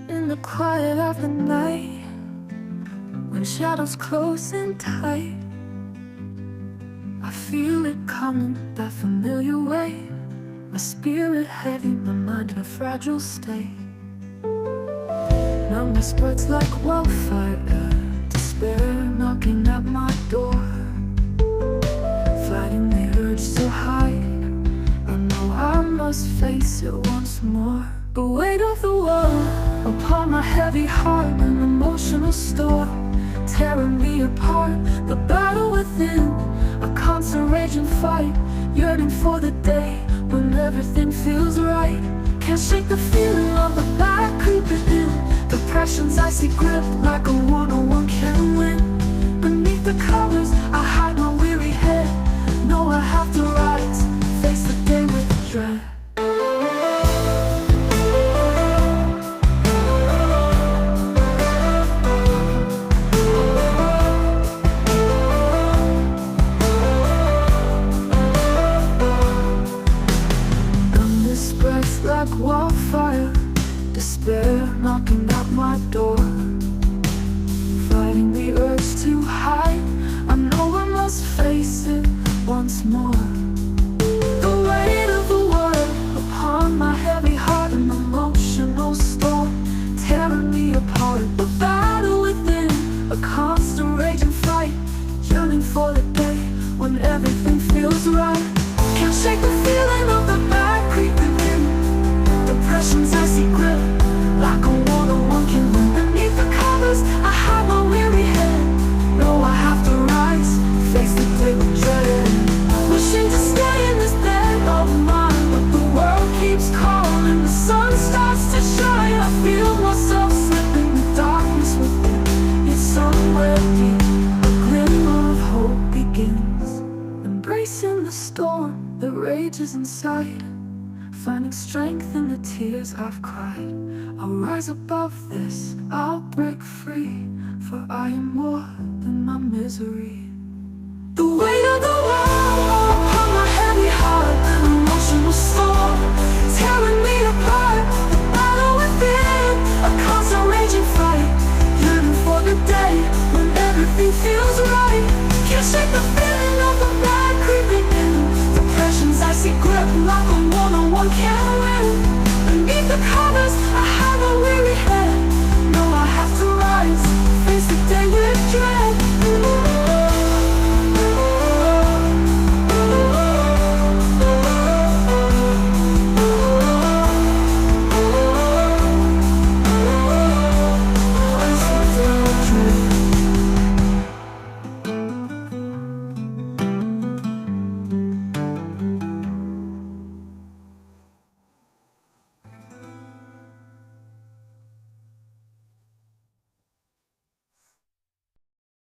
In the quiet of the night, when shadows close in tight, I feel it coming, that familiar way. My spirit heavy, my mind in a fragile state. Numbness spreads like wildfire, despair knocking at my door. Fighting the urge so high, I know I must face it once more. The weight of the world upon my heavy heart, an emotional storm tearing me apart. The battle within, a constant raging fight, yearning for the day when everything feels right. Can't shake the feeling of the back creeping in, depression's icy grip like a one-on-one can win. Beneath the covers, I hide my weary head. Know I have to rise, face the day with dread. Like wildfire, despair knocking at my door. Fighting the urge to hide, I know I must face it once more. The weight of the world upon my heavy heart, an emotional storm tearing me apart. The battle within, a constant raging fight, yearning for the day when everything feels right. Can't shake the feeling of the back creeping in, depression's icy grip like a one-on-one can win. Beneath the covers, I hide my weary head. Know I have to rise, face the day with dread. Wishing to stay in this bed of mine, but the world keeps calling. The sun starts to shine, I feel myself slipping, the darkness within. It's somewhere deep, a glimmer of hope begins. Embracing the storm that rages inside, finding strength in the tears I've cried. I'll rise above this, I'll break free, for I am more than my misery. The way